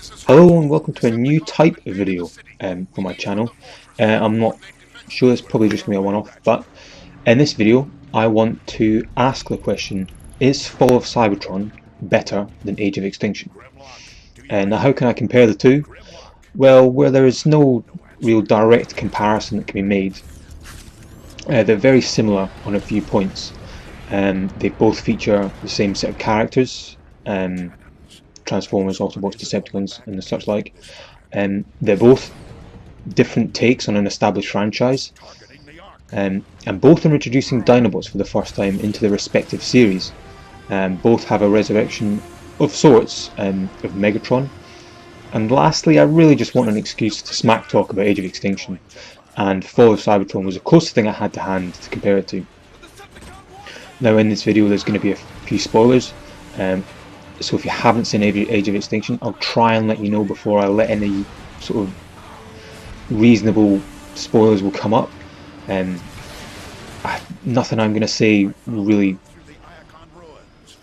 Hello and welcome to a new type of video for my channel. I'm not sure, it's probably just going to be a one-off, but in this video I want to ask the question, is Fall of Cybertron better than Age of Extinction? And now how can I compare the two? Well, where there is no real direct comparison that can be made, they're very similar on a few points. They both feature the same set of characters, Transformers, Autobots, Decepticons and the such like. They're both different takes on an established franchise, and both are introducing Dinobots for the first time into their respective series. Both have a resurrection of sorts of Megatron. And lastly, I really just want an excuse to smack talk about Age of Extinction, and Fall of Cybertron was the closest thing I had to hand to compare it to. Now in this video there's going to be a few spoilers, so if you haven't seen Age of Extinction, I'll try and let you know before I let any sort of reasonable spoilers will come up. Nothing I'm going to say will really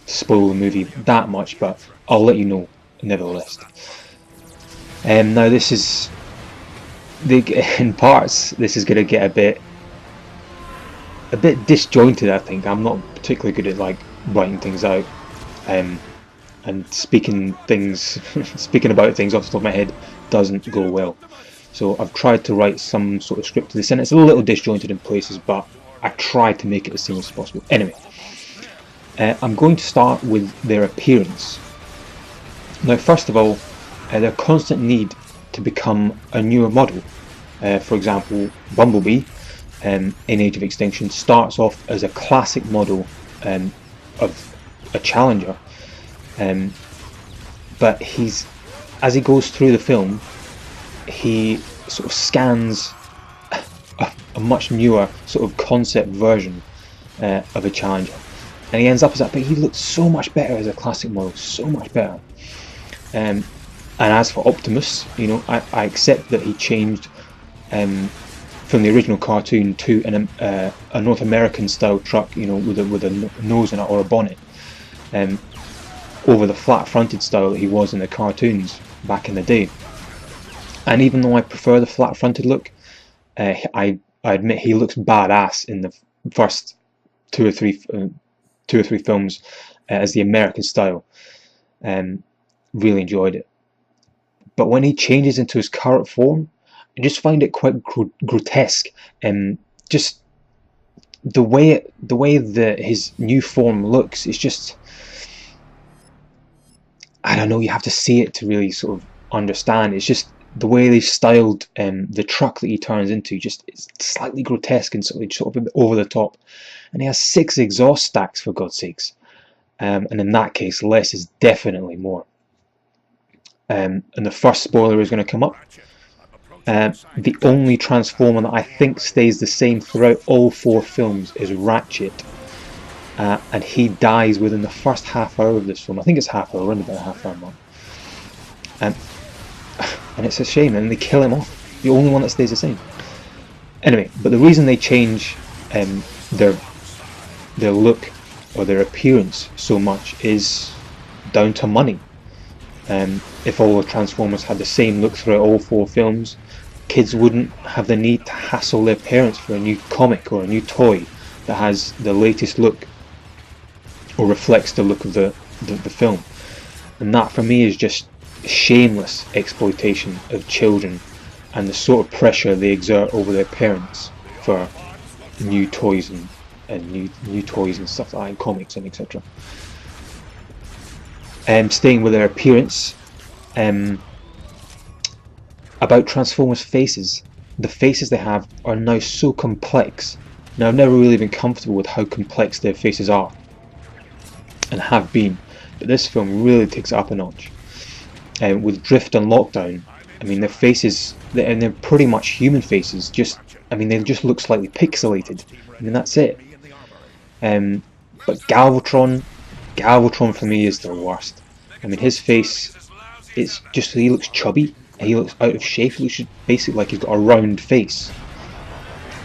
spoil the movie that much, but I'll let you know nevertheless. Now this is, in parts, this is going to get a bit disjointed. I think I'm not particularly good at like writing things out, and speaking about things off the top of my head doesn't go well. So I've tried to write some sort of script to this, and it's a little disjointed in places, but I tried to make it as seamless as possible. Anyway, I'm going to start with their appearance. Now, first of all, their constant need to become a newer model. For example, Bumblebee in Age of Extinction starts off as a classic model of a Challenger, but as he goes through the film, he sort of scans a much newer sort of concept version of a Challenger, and he ends up as that. But he looks so much better as a classic model, so much better. And as for Optimus, you know, I accept that he changed from the original cartoon to a North American style truck, you know, with a nose in it or a bonnet, over the flat fronted style that he was in the cartoons back in the day. And even though I prefer the flat fronted look, I admit he looks badass in the first two or three films as the American style. Really enjoyed it. But when he changes into his current form, I just find it quite grotesque, and just the way his new form looks, it's just, I don't know, you have to see it to really sort of understand. It's just the way they styled the truck that he turns into, just it's slightly grotesque and sort of a bit over the top. And he has 6 exhaust stacks, for God's sakes. And in that case, less is definitely more. And the first spoiler is going to come up. The only Transformer that I think stays the same throughout all 4 films is Ratchet, and he dies within the first half hour of this film. I think it's half hour, around about a half hour mark. And it's a shame, and they kill him off. The only one that stays the same. Anyway, but the reason they change their look or their appearance so much is down to money. If all the Transformers had the same look throughout all 4 films, kids wouldn't have the need to hassle their parents for a new comic or a new toy that has the latest look or reflects the look of the film. And that for me is just shameless exploitation of children and the sort of pressure they exert over their parents for new toys and new toys and stuff like that, comics and etc. Staying with their appearance, about Transformers' faces. The faces they have are now so complex. Now, I've never really been comfortable with how complex their faces are and have been, but this film really takes it up a notch. With Drift and Lockdown, I mean, their faces, and they're pretty much human faces, they just look slightly pixelated. I mean, that's it. But Galvatron for me is the worst. I mean, his face, it's just, he looks chubby, he looks out of shape, he looks basically like he's got a round face.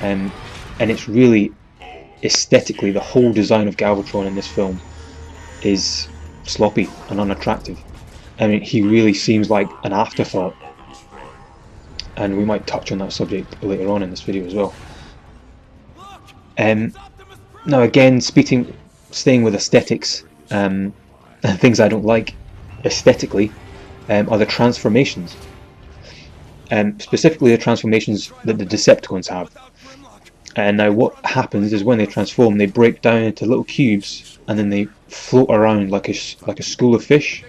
And it's really, aesthetically, the whole design of Galvatron in this film is sloppy and unattractive. I mean, he really seems like an afterthought, and we might touch on that subject later on in this video as well. Now again, staying with aesthetics, and things I don't like aesthetically, are the transformations. Specifically the transformations that the Decepticons have. And now what happens is when they transform, they break down into little cubes, and then they float around like a school of fish,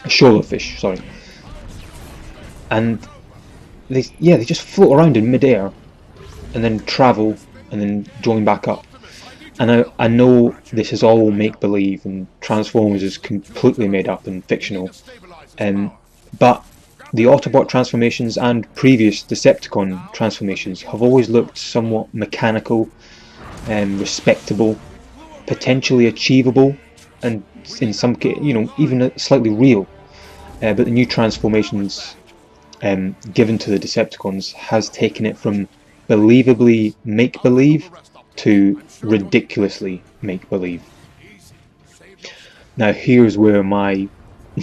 a shoal of fish, sorry. And they just float around in midair, and then travel, and then join back up. And I know this is all make-believe, and Transformers is completely made up and fictional, but the Autobot transformations and previous Decepticon transformations have always looked somewhat mechanical, respectable, potentially achievable, and in some cases, even slightly real. But the new transformations given to the Decepticons has taken it from believably make-believe to ridiculously make-believe. Now here's where my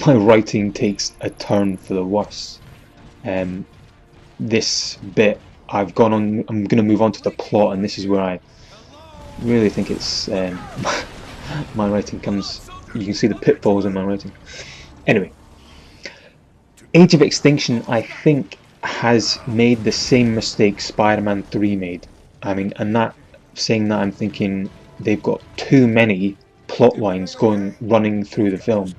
writing takes a turn for the worse. This bit I'm going to move on to the plot, and this is where I really think it's my writing comes. You can see the pitfalls in my writing. Anyway, Age of Extinction, I think, has made the same mistake Spider-Man 3 made. I mean, and saying that, I'm thinking they've got too many plot lines running through the film.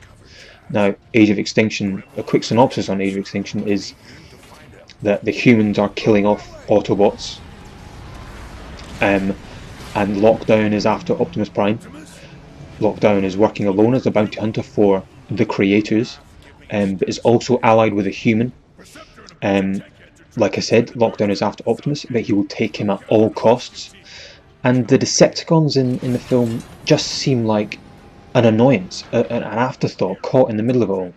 Now, Age of Extinction, a quick synopsis on Age of Extinction is that the humans are killing off Autobots, and Lockdown is after Optimus Prime. Lockdown is working alone as a bounty hunter for the creators, but is also allied with a human. Like I said, Lockdown is after Optimus, but he will take him at all costs. And the Decepticons in the film just seem like an annoyance, an afterthought caught in the middle of it all.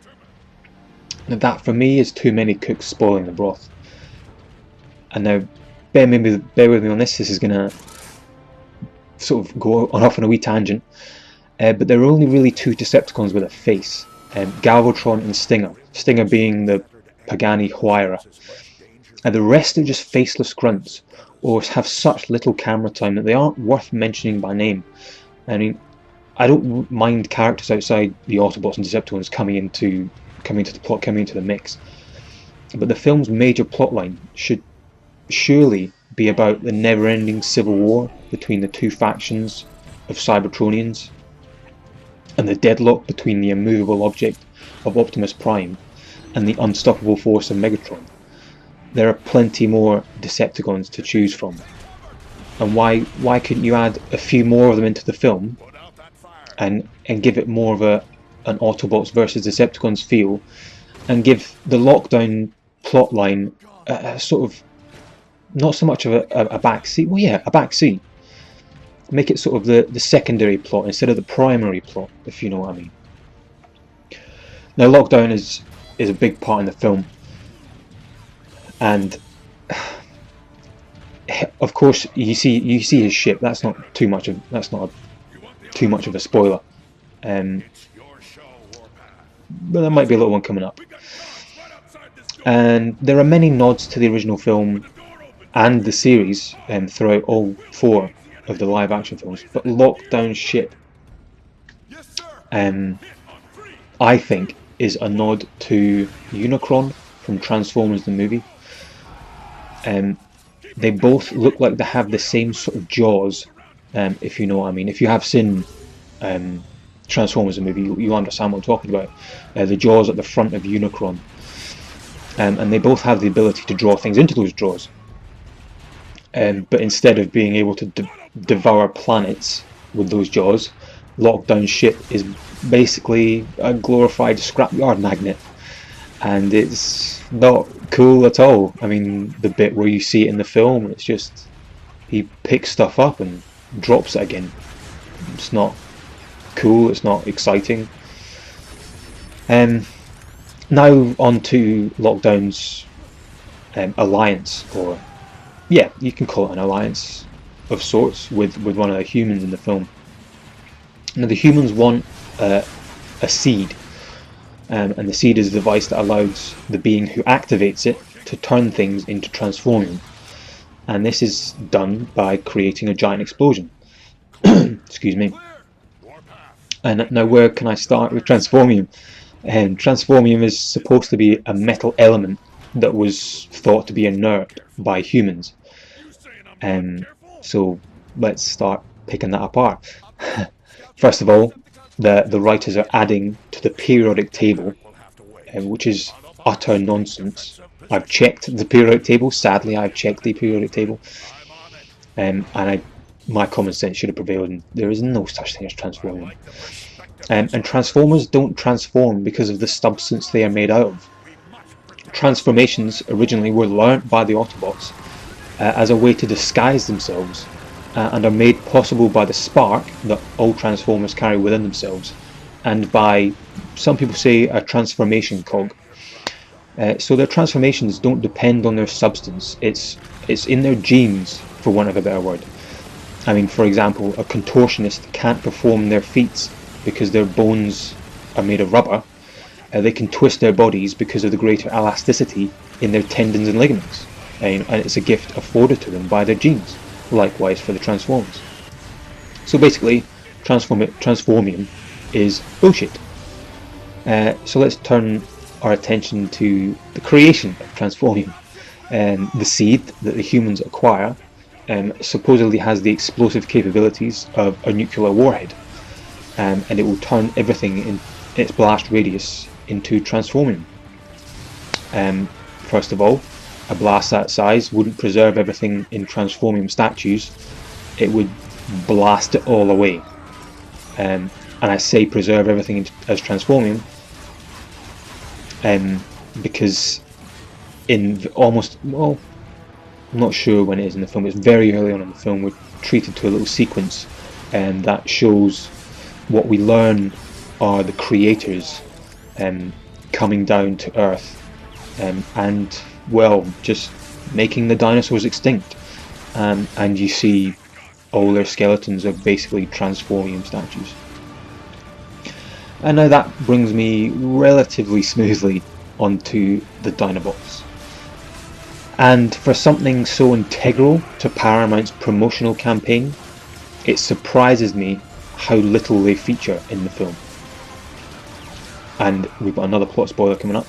Now that for me is too many cooks spoiling the broth. And now, bear with me on this. This is going to sort of go off on a wee tangent. But there are only really two Decepticons with a face, Galvatron and Stinger. Stinger being the Pagani Huayra. And the rest are just faceless grunts, or have such little camera time that they aren't worth mentioning by name. I mean, I don't mind characters outside the Autobots and Decepticons coming into the plot, coming into the mix. But the film's major plotline should surely be about the never-ending civil war between the two factions of Cybertronians, and the deadlock between the immovable object of Optimus Prime and the unstoppable force of Megatron. There are plenty more Decepticons to choose from, and why couldn't you add a few more of them into the film and give it more of an Autobots versus Decepticons feel, and give the Lockdown plotline a sort of, not so much of a backseat, well yeah, a backseat. Make it sort of the secondary plot instead of the primary plot, if you know what I mean. Now Lockdown is a big part in the film, and of course you see his ship. That's not too much of a spoiler, but there might be a little one coming up. And there are many nods to the original film and the series throughout all four of the live action films, but Lockdown ship, I think, is a nod to Unicron from Transformers the movie. They both look like they have the same sort of jaws, if you know what I mean. If you have seen Transformers the movie, you understand what I'm talking about. The jaws at the front of Unicron, and they both have the ability to draw things into those jaws. But instead of being able to devour planets with those jaws, Lockdown ship is basically a glorified scrapyard magnet, and it's not cool at all. I mean, the bit where you see it in the film, it's just he picks stuff up and drops it again. It's not cool, it's not exciting. Now on to Lockdown's alliance, or yeah, you can call it an alliance of sorts with one of the humans in the film. Now the humans want a seed, and the seed is the device that allows the being who activates it to turn things into transformium. And this is done by creating a giant explosion. Excuse me. And now where can I start with transformium? Transformium is supposed to be a metal element that was thought to be inert by humans. So let's start picking that apart. First of all, the writers are adding to the periodic table, which is utter nonsense. I've checked the periodic table. Sadly, I've checked the periodic table, and my common sense should have prevailed. And there is no such thing as transforming. And transformers don't transform because of the substance they are made out of. Transformations originally were learnt by the Autobots as a way to disguise themselves, and are made possible by the spark that all Transformers carry within themselves, and by, some people say, a transformation cog. So their transformations don't depend on their substance, it's in their genes, for want of a better word. I mean, for example, a contortionist can't perform their feats because their bones are made of rubber. They can twist their bodies because of the greater elasticity in their tendons and ligaments, and it's a gift afforded to them by their genes. Likewise for the Transformers. So basically, transformium is bullshit. So let's turn our attention to the creation of transformium. The seed that the humans acquire supposedly has the explosive capabilities of a nuclear warhead, and it will turn everything in its blast radius into transformium. First of all, a blast that size wouldn't preserve everything in transformium statues, it would blast it all away. And I say preserve everything as transformium because in almost, well, I'm not sure when it is in the film, it's very early on in the film, we're treated to a little sequence that shows what we learn are the creators coming down to Earth and, well, just making the dinosaurs extinct, and you see all their skeletons are basically transformium statues. And now that brings me relatively smoothly onto the Dinobots. And for something so integral to Paramount's promotional campaign, it surprises me how little they feature in the film. And we've got another plot spoiler coming up.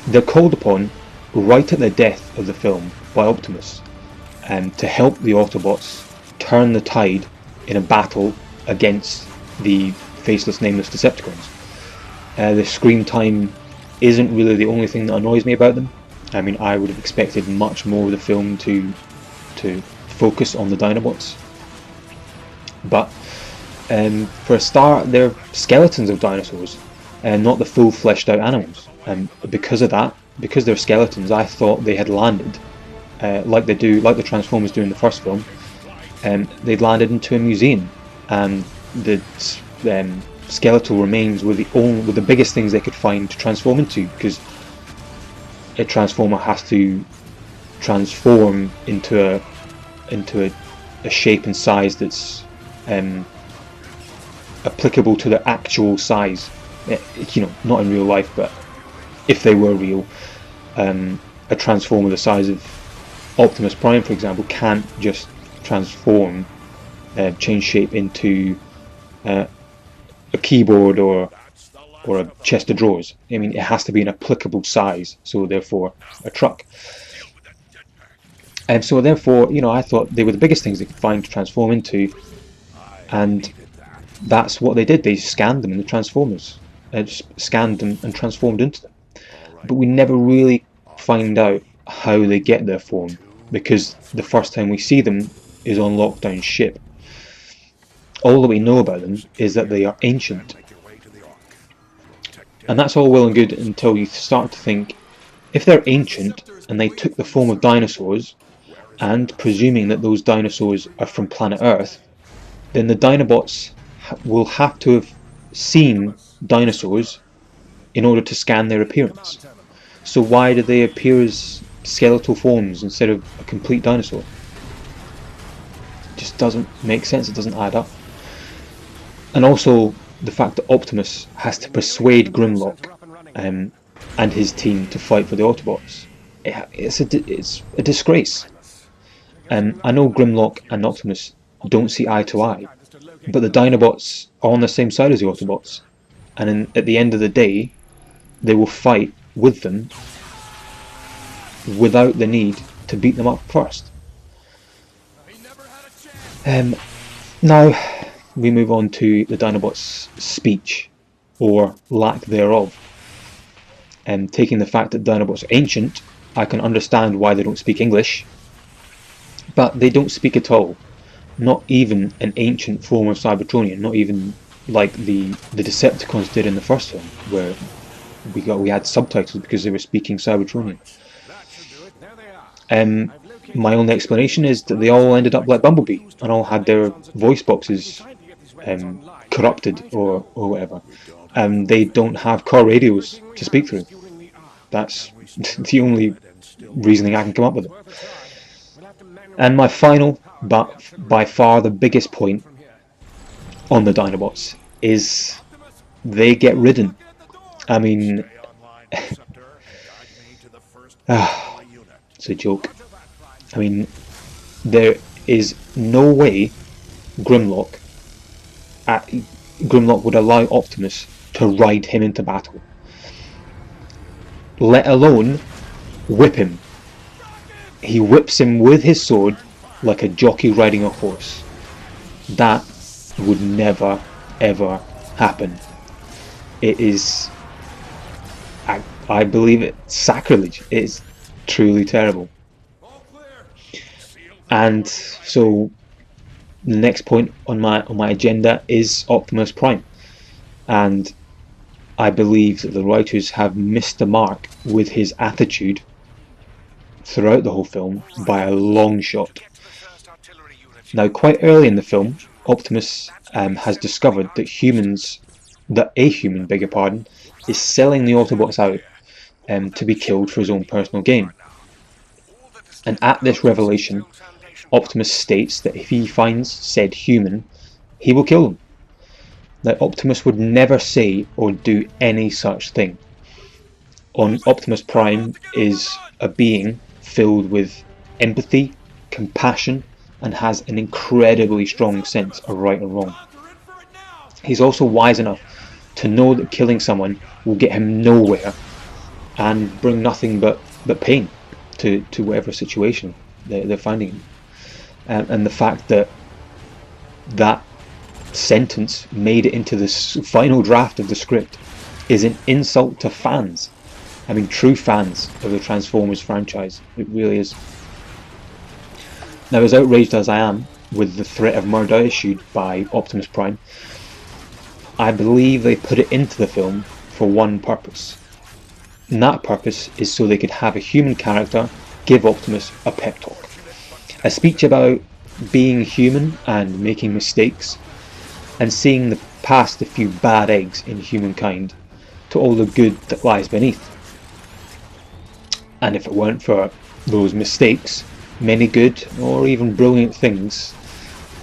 They're called upon right at the death of the film by Optimus to help the Autobots turn the tide in a battle against the faceless, nameless Decepticons. The screen time isn't really the only thing that annoys me about them. I mean, I would have expected much more of the film to focus on the Dinobots. But for a start, they're skeletons of dinosaurs, and not the full fleshed out animals. Because of that, because they're skeletons, I thought they had landed like the Transformers do in the first film. They'd landed into a museum, and the skeletal remains were the biggest things they could find to transform into, because a Transformer has to transform into a shape and size that's applicable to their actual size. You know, not in real life, but if they were real, a Transformer the size of Optimus Prime, for example, can't just transform, change shape into a keyboard or a chest of drawers. I mean, it has to be an applicable size, so therefore a truck. And so therefore, you know, I thought they were the biggest things they could find to transform into, and that's what they did. They scanned them in the Transformers, just scanned them and transformed into them. But we never really find out how they get their form, because the first time we see them is on Lockdown's ship. All that we know about them is that they are ancient. And that's all well and good until you start to think, if they're ancient and they took the form of dinosaurs, and presuming that those dinosaurs are from planet Earth, then the Dinobots will have to have seen dinosaurs in order to scan their appearance. So why do they appear as skeletal forms instead of a complete dinosaur? It just doesn't make sense, it doesn't add up. And also, the fact that Optimus has to persuade Grimlock and his team to fight for the Autobots, it's a disgrace. I know Grimlock and Optimus don't see eye to eye, but the Dinobots are on the same side as the Autobots, and at the end of the day, they will fight with them without the need to beat them up first. Now we move on to the Dinobots' speech, or lack thereof. Taking the fact that Dinobots are ancient, I can understand why they don't speak English, but they don't speak at all. Not even an ancient form of Cybertronian, not even like the Decepticons did in the first film, where we had subtitles because they were speaking Cybertronian. My only explanation is that they all ended up like Bumblebee and all had their voice boxes corrupted or whatever, and they don't have car radios to speak through. That's the only reasoning I can come up with. And my final, but by far the biggest point on the Dinobots is they get ridden. I mean, it's a joke. I mean, there is no way Grimlock would allow Optimus to ride him into battle, let alone whip him. He whips him with his sword like a jockey riding a horse. That would never ever happen. It is, I believe it, sacrilege. It is truly terrible. And so the next point on my agenda is Optimus Prime, and I believe that the writers have missed the mark with his attitude throughout the whole film by a long shot. Now, quite early in the film, Optimus has discovered that a human, is selling the Autobots out to be killed for his own personal gain. And at this revelation, Optimus states that if he finds said human, he will kill them. Now, Optimus would never say or do any such thing. Optimus Prime is a being filled with empathy, compassion, and has an incredibly strong sense of right and wrong. He's also wise enough to know that killing someone will get him nowhere and bring nothing but pain to whatever situation they're finding him. And the fact that sentence made it into the final draft of the script is an insult to fans. I mean, true fans of the Transformers franchise. It really is. Now, as outraged as I am with the threat of murder issued by Optimus Prime, I believe they put it into the film for one purpose. And that purpose is so they could have a human character give Optimus a pep talk. A speech about being human and making mistakes, and seeing past the few bad eggs in humankind to all the good that lies beneath. And if it weren't for those mistakes, many good or even brilliant things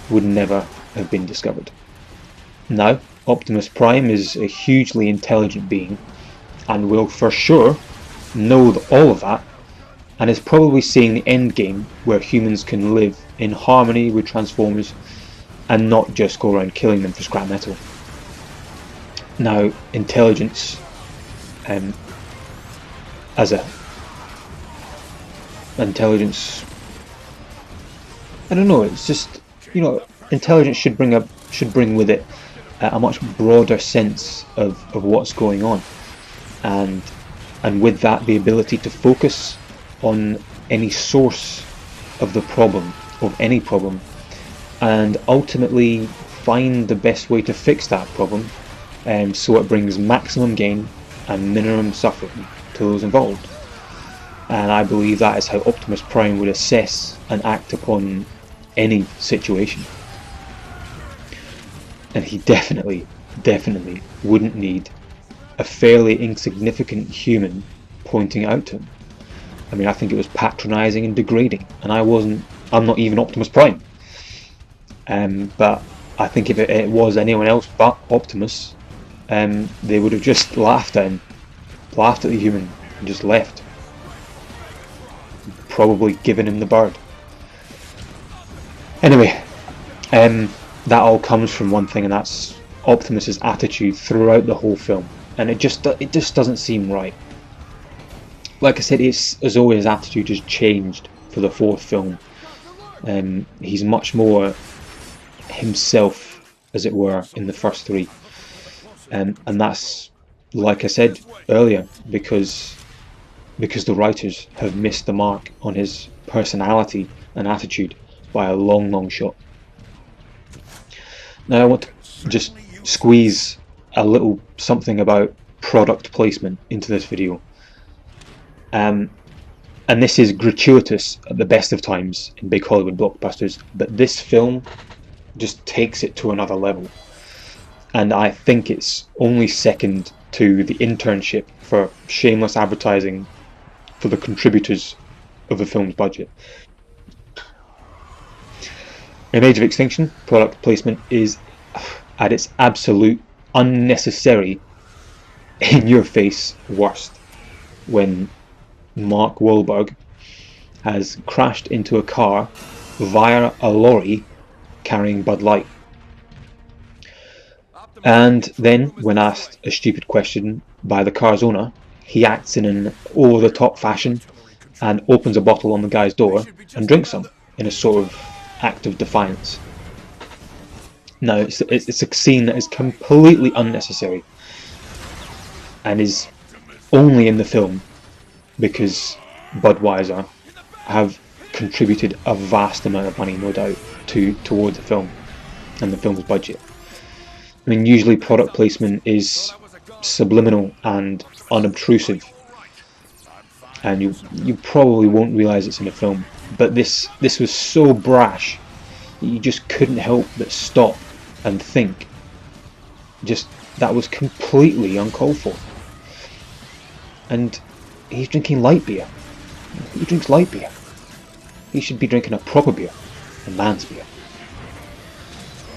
would never have been discovered. Now, Optimus Prime is a hugely intelligent being and will for sure know all of that, and is probably seeing the end game where humans can live in harmony with Transformers and not just go around killing them for scrap metal. Now, intelligence I don't know, it's just, intelligence should bring with it a much broader sense of what's going on, and with that the ability to focus on any source of the problem, of any problem, and ultimately find the best way to fix that problem, so it brings maximum gain and minimum suffering to those involved. And I believe that is how Optimus Prime would assess and act upon any situation. And he definitely wouldn't need a fairly insignificant human pointing out to him. I mean, I think it was patronising and degrading, and I'm not even Optimus Prime. But I think if it was anyone else but Optimus, they would have just laughed at him, laughed at the human, and just left. Probably given him the bird. Anyway, that all comes from one thing, and that's Optimus's attitude throughout the whole film, and it just doesn't seem right. Like I said, it's as though his attitude has changed for the fourth film. He's much more himself, as it were, in the first three, and that's, like I said earlier, because the writers have missed the mark on his personality and attitude by a long shot. Now I want to just squeeze a little something about product placement into this video. And this is gratuitous at the best of times in big Hollywood blockbusters, but this film just takes it to another level. And I think it's only second to the internship for shameless advertising for the contributors of the film's budget. In Age of Extinction, product placement is at its absolute unnecessary, in-your-face worst, when Mark Wahlberg has crashed into a car via a lorry carrying Bud Light. And then, when asked a stupid question by the car's owner, he acts in an over-the-top fashion and opens a bottle on the guy's door and drinks some in a sort of act of defiance. Now, it's a scene that is completely unnecessary and is only in the film because Budweiser have contributed a vast amount of money, no doubt, towards the film and the film's budget. I mean, usually product placement is subliminal and unobtrusive, and you probably won't realise it's in a film, but this was so brash that you just couldn't help but stop and think. Just, that was completely uncalled for. And he's drinking light beer. Who drinks light beer? He should be drinking a proper beer, a man's beer.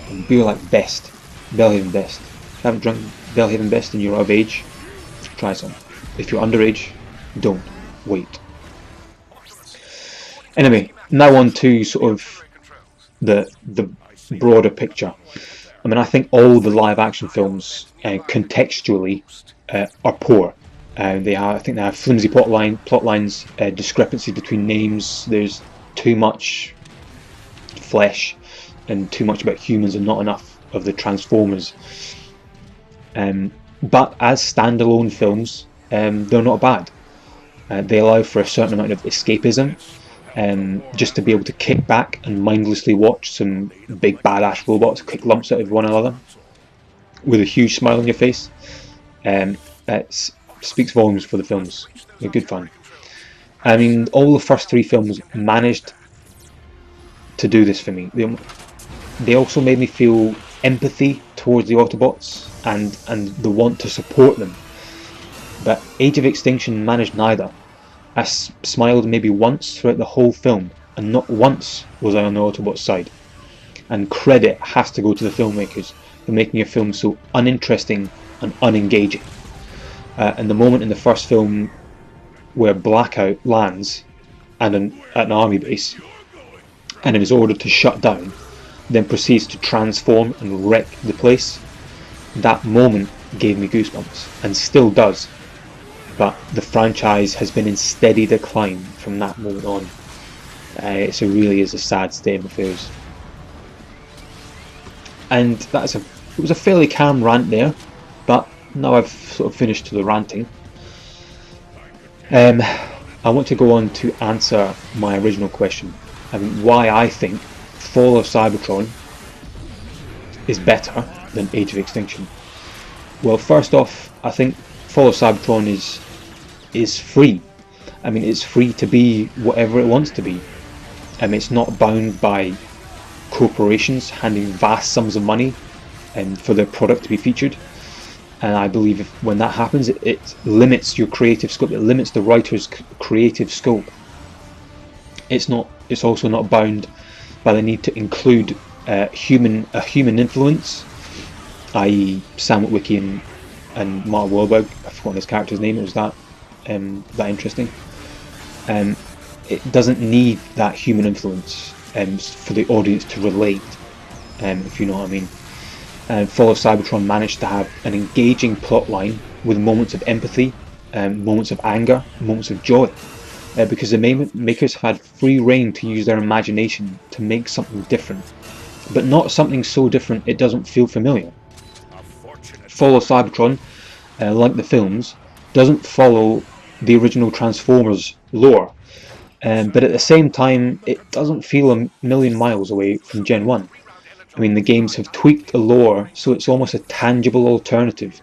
And beer like Best, Belhaven Best. If you haven't drunk Belhaven Best and you're of age, try some. If you're underage, don't. Wait. Anyway, now on to sort of the broader picture. I mean, I think all the live action films contextually are poor. I think they have flimsy plot lines, discrepancies between names. There's too much flesh and too much about humans and not enough of the Transformers. But as standalone films, they're not bad. They allow for a certain amount of escapism, just to be able to kick back and mindlessly watch some big badass robots kick lumps out of one another with a huge smile on your face. It speaks volumes for the films. They're good fun. I mean, all the first three films managed to do this for me. They also made me feel empathy towards the Autobots and the want to support them. But Age of Extinction managed neither. I smiled maybe once throughout the whole film, and not once was I on the Autobots' side. And credit has to go to the filmmakers for making a film so uninteresting and unengaging. And the moment in the first film where Blackout lands at an army base and is ordered to shut down, then proceeds to transform and wreck the place, that moment gave me goosebumps, and still does. But the franchise has been in steady decline from that moment on. It really is a sad state of affairs. And it was a fairly calm rant there, but now I've sort of finished to the ranting. I want to go on to answer my original question, and why I think Fall of Cybertron is better than Age of Extinction. Well, first off, I think Fall of Cybertron is free. I mean, it's free to be whatever it wants to be. It's not bound by corporations handing vast sums of money for their product to be featured. And I believe when that happens, it limits your creative scope. It limits the writer's creative scope. It's also not bound by the need to include a human influence, i.e. Sam Witwicky and Mark Wahlberg, I've forgotten his character's name, it was that interesting. It doesn't need that human influence for the audience to relate, if you know what I mean. And Fall of Cybertron managed to have an engaging plotline with moments of empathy, moments of anger, moments of joy, because the makers have had free reign to use their imagination to make something different, but not something so different it doesn't feel familiar. Fall of Cybertron, like the films, doesn't follow the original Transformers lore, but at the same time it doesn't feel a million miles away from Gen 1. I mean, the games have tweaked the lore so it's almost a tangible alternative,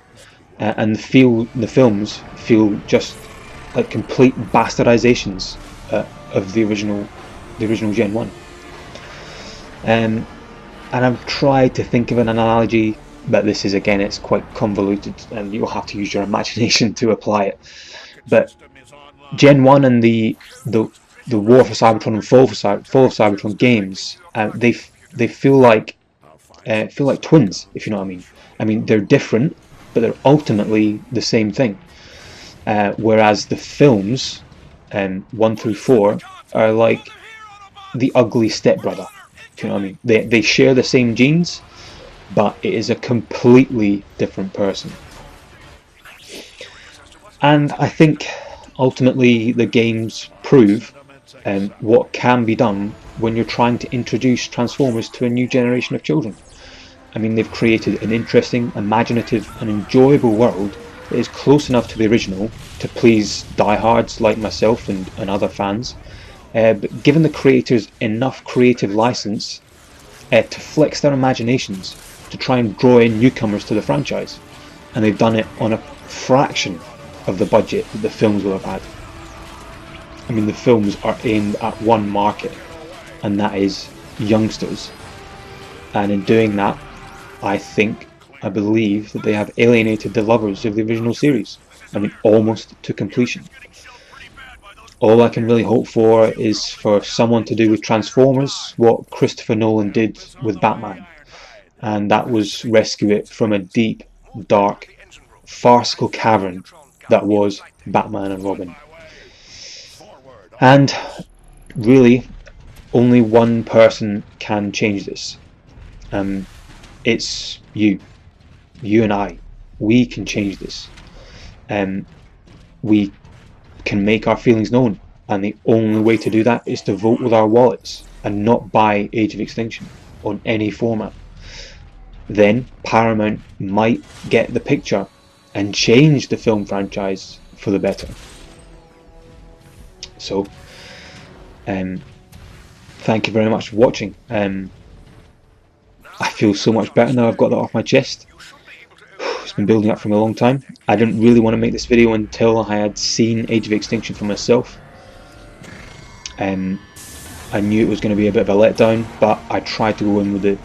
and the films feel just like complete bastardizations of the original Gen 1. And I've tried to think of an analogy, but this is, again, it's quite convoluted and you'll have to use your imagination to apply it. But Gen 1 and the War for Cybertron and Fall of Cybertron games, they feel like twins, if you know what I mean. I mean, they're different, but they're ultimately the same thing. Whereas the films, 1 through 4, are like the ugly stepbrother. If you know what I mean. They share the same genes, but it is a completely different person. And I think ultimately the games prove what can be done when you're trying to introduce Transformers to a new generation of children. I mean, they've created an interesting, imaginative and enjoyable world that is close enough to the original to please diehards like myself and other fans, but given the creators enough creative license to flex their imaginations to try and draw in newcomers to the franchise. And they've done it on a fraction of the budget that the films will have had. I mean, the films are aimed at one market, and that is youngsters. And in doing that, I believe that they have alienated the lovers of the original series. I mean, almost to completion. All I can really hope for is for someone to do with Transformers what Christopher Nolan did with Batman, and that was rescue it from a deep, dark, farcical cavern that was Batman and Robin. And really, only one person can change this. It's you and I. We can change this. We can make our feelings known, and the only way to do that is to vote with our wallets and not buy Age of Extinction on any format. Then Paramount might get the picture and change the film franchise for the better. So, thank you very much for watching. I feel so much better now I've got that off my chest. It's been building up for a long time. I didn't really want to make this video until I had seen Age of Extinction for myself. I knew it was going to be a bit of a letdown, but I tried to go in with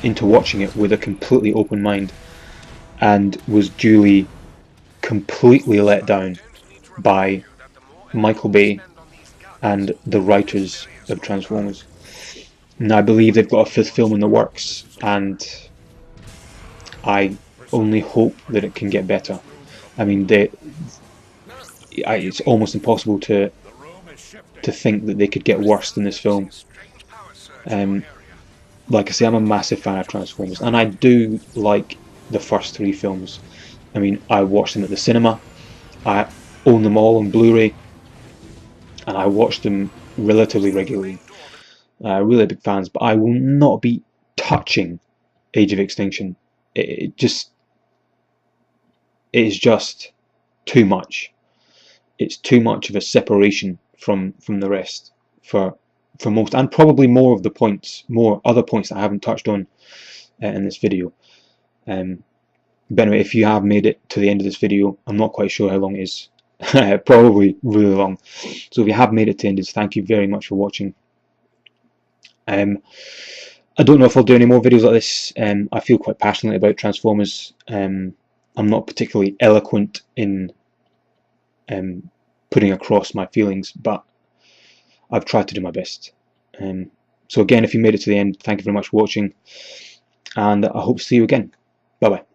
into watching it with a completely open mind, and was duly completely let down by Michael Bay and the writers of Transformers. Now I believe they've got a 5th film in the works, and I only hope that it can get better. I mean, it's almost impossible to think that they could get worse than this film. Like I say, I'm a massive fan of Transformers, and I do like the first 3 films. I mean, I watched them at the cinema, I own them all on Blu-ray, and I watch them relatively regularly. Really big fans, but I will not be touching Age of Extinction. It is just too much. It's too much of a separation from the rest for most, and probably more other points that I haven't touched on in this video. But anyway, if you have made it to the end of this video, I'm not quite sure how long it is. Probably really long. So if you have made it to the end, thank you very much for watching. I don't know if I'll do any more videos like this. I feel quite passionate about Transformers. I'm not particularly eloquent in putting across my feelings, but I've tried to do my best. So again, if you made it to the end, thank you very much for watching, and I hope to see you again. Bye bye.